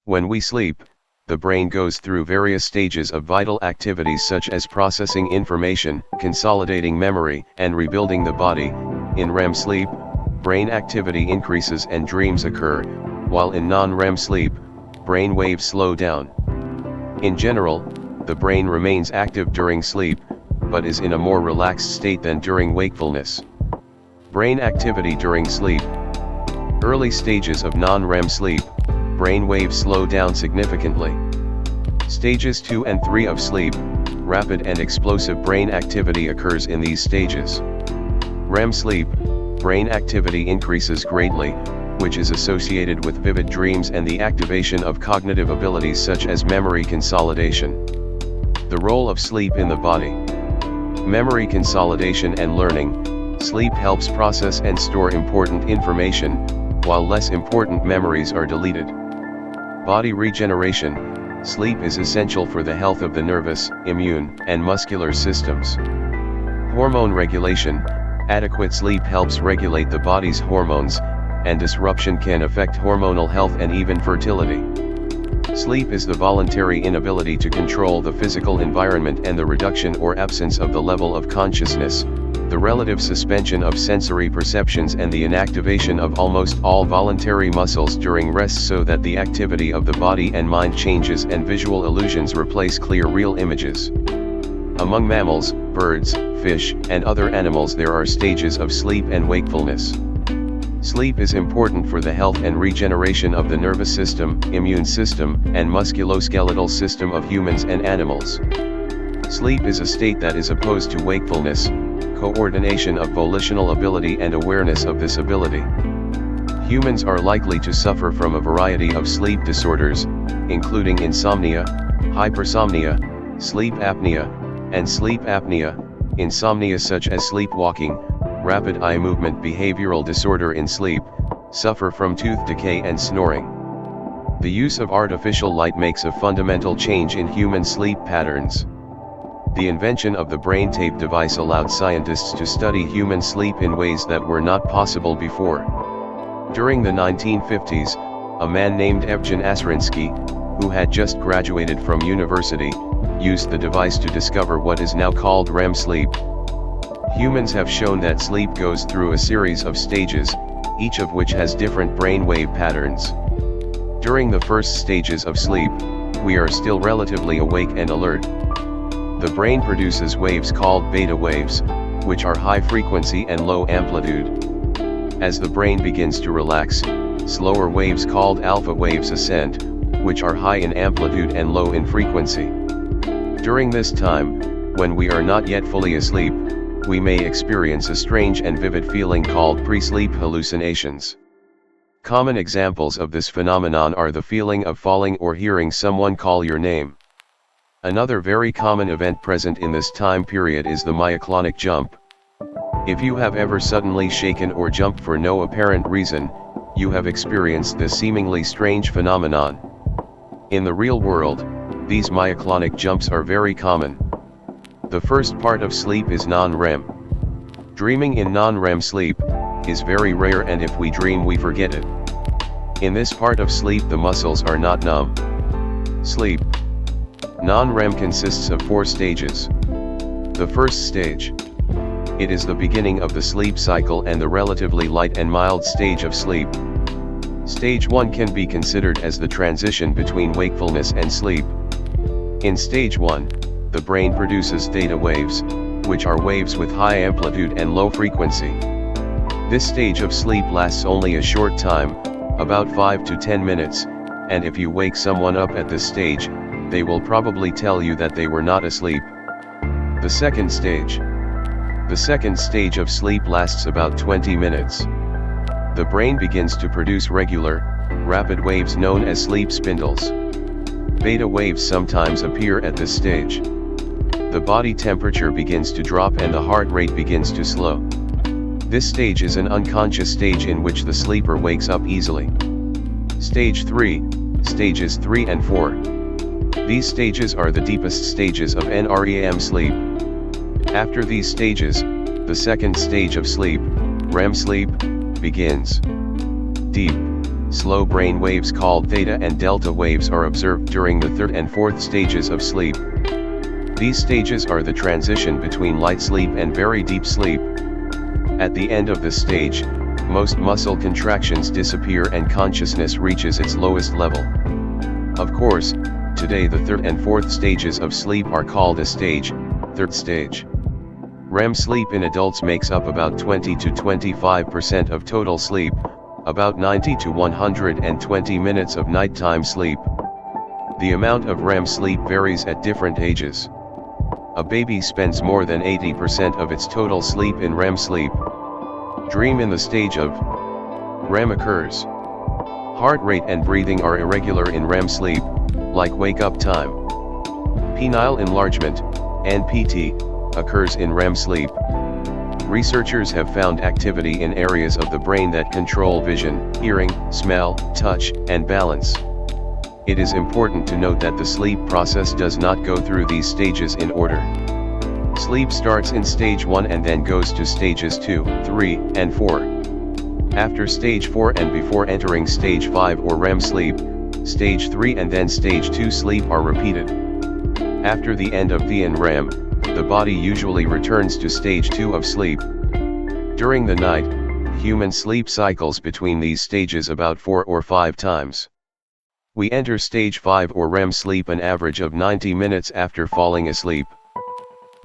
When we sleep, the brain goes through various stages of vital activities such as processing information, consolidating memory, and rebuilding the body. In REM sleep, brain activity increases and dreams occur, while in non-REM sleep, brain waves slow down. In general, the brain remains active during sleep, but is in a more relaxed state than during wakefulness. Brain activity during sleep. Early stages of non-REM sleep, brain waves slow down significantly. Stages 2 and 3 of sleep, rapid and explosive brain activity occurs in these stages. REM sleep, brain activity increases greatly, which is associated with vivid dreams and the activation of cognitive abilities such as memory consolidation. The role of sleep in the body. Memory consolidation and learning. Sleep helps process and store important information, while less important memories are deleted. Body regeneration. Sleep is essential for the health of the nervous, immune, and muscular systems. Hormone regulation. Adequate sleep helps regulate the body's hormones, and disruption can affect hormonal health and even fertility. Sleep is the voluntary inability to control the physical environment and the reduction or absence of the level of consciousness, the relative suspension of sensory perceptions and the inactivation of almost all voluntary muscles during rest so that the activity of the body and mind changes and visual illusions replace clear real images. Among mammals, birds, fish, and other animals there are stages of sleep and wakefulness. Sleep is important for the health and regeneration of the nervous system, immune system, and musculoskeletal system of humans and animals. Sleep is a state that is opposed to wakefulness, coordination of volitional ability and awareness of this ability. Humans are likely to suffer from a variety of sleep disorders, including insomnia, hypersomnia, sleep apnea, and sleep apnea. Insomnia such as sleepwalking, rapid eye movement behavioral disorder in sleep, suffer from tooth decay and snoring. The use of artificial light makes a fundamental change in human sleep patterns. The invention of the brain tape device allowed scientists to study human sleep in ways that were not possible before. During the 1950s, a man named Evgen Asrinsky, who had just graduated from university, used the device to discover what is now called REM sleep. Humans have shown that sleep goes through a series of stages, each of which has different brainwave patterns. During the first stages of sleep, we are still relatively awake and alert. The brain produces waves called beta waves, which are high frequency and low amplitude. As the brain begins to relax, slower waves called alpha waves ascend, which are high in amplitude and low in frequency. During this time, when we are not yet fully asleep, we may experience a strange and vivid feeling called pre-sleep hallucinations. Common examples of this phenomenon are the feeling of falling or hearing someone call your name. Another very common event present in this time period is the myoclonic jump. If you have ever suddenly shaken or jumped for no apparent reason, you have experienced this seemingly strange phenomenon. In the real world, these myoclonic jumps are very common. The first part of sleep is non-REM. Dreaming in non-REM sleep is very rare, and if we dream we forget it. In this part of sleep the muscles are not numb. Sleep. Non-REM consists of 4 stages. The first stage. It is the beginning of the sleep cycle and the relatively light and mild stage of sleep. Stage 1 can be considered as the transition between wakefulness and sleep. In stage 1, the brain produces theta waves, which are waves with high amplitude and low frequency. This stage of sleep lasts only a short time, about 5 to 10 minutes, and if you wake someone up at this stage, they will probably tell you that they were not asleep. The second stage. The second stage of sleep lasts about 20 minutes. The brain begins to produce regular, rapid waves known as sleep spindles. Beta waves sometimes appear at this stage. The body temperature begins to drop and the heart rate begins to slow. This stage is an unconscious stage in which the sleeper wakes up easily. Stage 3, stages 3 and 4. These stages are the deepest stages of NREM sleep. After these stages, the second stage of sleep, REM sleep, begins. Deep slow brain waves called theta and delta waves are observed during the third and fourth stages of sleep. These stages are the transition between light sleep and very deep sleep. At the end of this stage, most muscle contractions disappear and consciousness reaches its lowest level. Of course, today the third and fourth stages of sleep are called a stage, third stage. REM sleep in adults makes up about 20 to 25% of total sleep, about 90 to 120 minutes of nighttime sleep. The amount of REM sleep varies at different ages. A baby spends more than 80% of its total sleep in REM sleep. Dream in the stage of REM occurs. Heart rate and breathing are irregular in REM sleep, like wake-up time. Penile enlargement, NPT, occurs in REM sleep. Researchers have found activity in areas of the brain that control vision, hearing, smell, touch, and balance. It is important to note that the sleep process does not go through these stages in order. Sleep starts in stage 1 and then goes to stages 2, 3, and 4. After stage 4 and before entering stage 5 or REM sleep, stage 3 and then stage 2 sleep are repeated. After the end of the REM, the body usually returns to stage 2 of sleep. During the night, human sleep cycles between these stages about 4 or 5 times. We enter stage 5 or REM sleep an average of 90 minutes after falling asleep.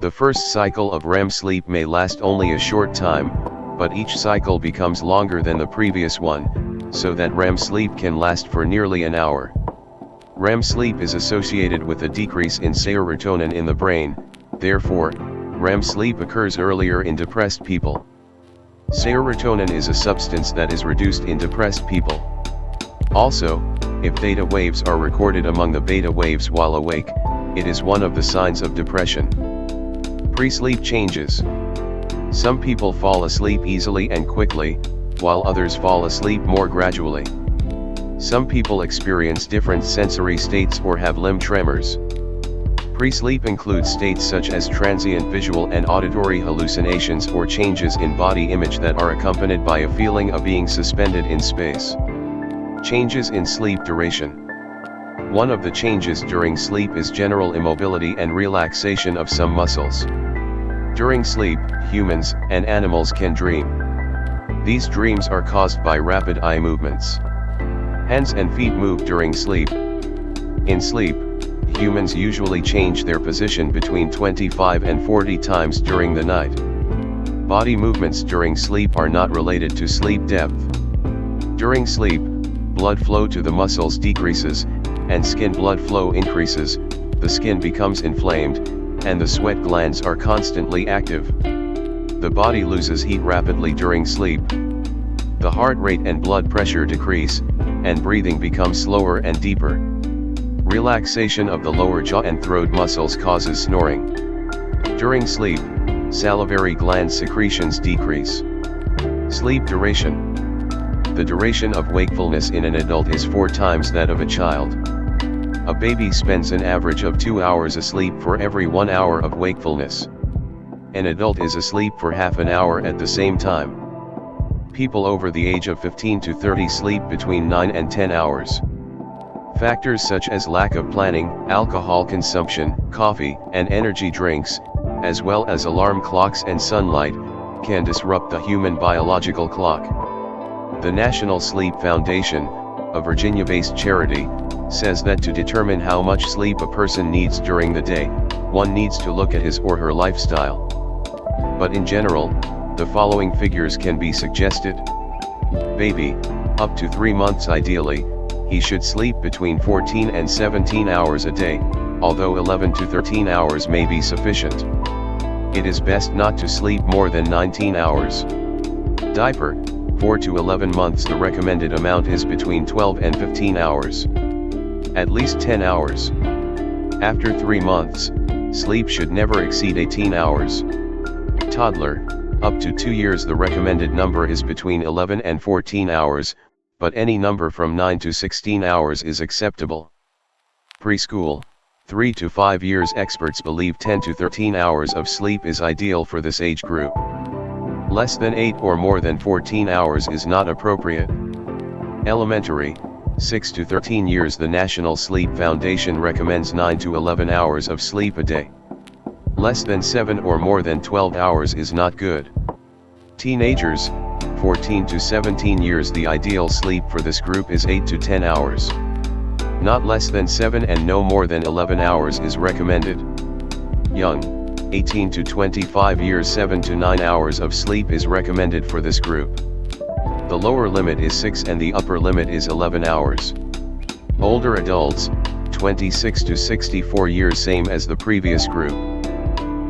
The first cycle of REM sleep may last only a short time, but each cycle becomes longer than the previous one, so that REM sleep can last for nearly an hour. REM sleep is associated with a decrease in serotonin in the brain, therefore, REM sleep occurs earlier in depressed people. Serotonin is a substance that is reduced in depressed people. Also, if theta waves are recorded among the beta waves while awake, it is one of the signs of depression. Pre-sleep changes. Some people fall asleep easily and quickly, while others fall asleep more gradually. Some people experience different sensory states or have limb tremors. Pre-sleep includes states such as transient visual and auditory hallucinations or changes in body image that are accompanied by a feeling of being suspended in space. Changes in sleep duration. One of the changes during sleep is general immobility and relaxation of some muscles. During sleep, humans and animals can dream. These dreams are caused by rapid eye movements. Hands and feet move during sleep. In sleep, humans usually change their position between 25 and 40 times during the night. Body movements during sleep are not related to sleep depth. During sleep, blood flow to the muscles decreases, and skin blood flow increases, the skin becomes inflamed, and the sweat glands are constantly active. The body loses heat rapidly during sleep. The heart rate and blood pressure decrease, and breathing becomes slower and deeper. Relaxation of the lower jaw and throat muscles causes snoring. During sleep, salivary gland secretions decrease. Sleep duration. The duration of wakefulness in an adult is 4 times that of a child. A baby spends an average of 2 hours asleep for every 1 hour of wakefulness. An adult is asleep for half an hour at the same time. People over the age of 15 to 30 sleep between 9 and 10 hours. Factors such as lack of planning, alcohol consumption, coffee, and energy drinks, as well as alarm clocks and sunlight, can disrupt the human biological clock. The National Sleep Foundation, a Virginia-based charity, says that to determine how much sleep a person needs during the day, one needs to look at his or her lifestyle. But in general, the following figures can be suggested. Baby, up to 3 months ideally, he should sleep between 14 and 17 hours a day, although 11 to 13 hours may be sufficient. It is best not to sleep more than 19 hours. Diaper, 4 to 11 months the recommended amount is between 12 and 15 hours. At least 10 hours. After 3 months, sleep should never exceed 18 hours. Toddler, up to 2 years the recommended number is between 11 and 14 hours, but any number from 9 to 16 hours is acceptable. Preschool, 3 to 5 years experts believe 10 to 13 hours of sleep is ideal for this age group. Less than 8 or more than 14 hours is not appropriate. Elementary, 6 to 13 years. The National Sleep Foundation recommends 9 to 11 hours of sleep a day. Less than 7 or more than 12 hours is not good. Teenagers, 14 to 17 years. The ideal sleep for this group is 8 to 10 hours. Not less than 7 and no more than 11 hours is recommended. Young, 18 to 25 years. 7 to 9 hours of sleep is recommended for this group. The lower limit is 6 and the upper limit is 11 hours. Older adults, 26 to 64 years. Same as the previous group.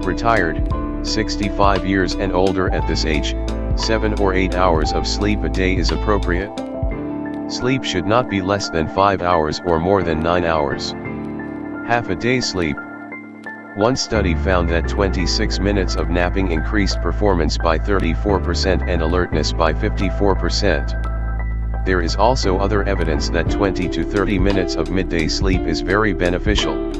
Retired, 65 years and older. At this age, 7 or 8 hours of sleep a day is appropriate. Sleep should not be less than 5 hours or more than 9 hours. Half a day sleep. One study found that 26 minutes of napping increased performance by 34% and alertness by 54%. There is also other evidence that 20 to 30 minutes of midday sleep is very beneficial.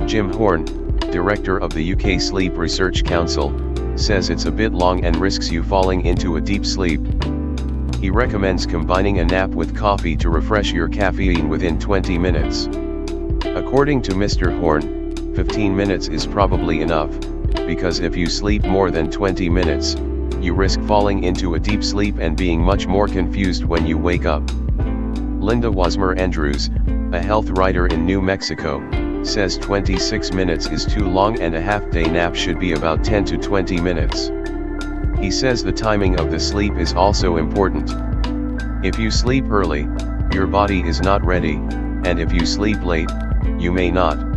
Jim Horn, director of the UK Sleep Research Council, says it's a bit long and risks you falling into a deep sleep. He recommends combining a nap with coffee to refresh your caffeine within 20 minutes. According to Mr. Horn, 15 minutes is probably enough, because if you sleep more than 20 minutes, you risk falling into a deep sleep and being much more confused when you wake up. Linda Wasmer Andrews, a health writer in New Mexico, says 26 minutes is too long and a half-day nap should be about 10 to 20 minutes. He says the timing of the sleep is also important. If you sleep early, your body is not ready, and if you sleep late, you may not.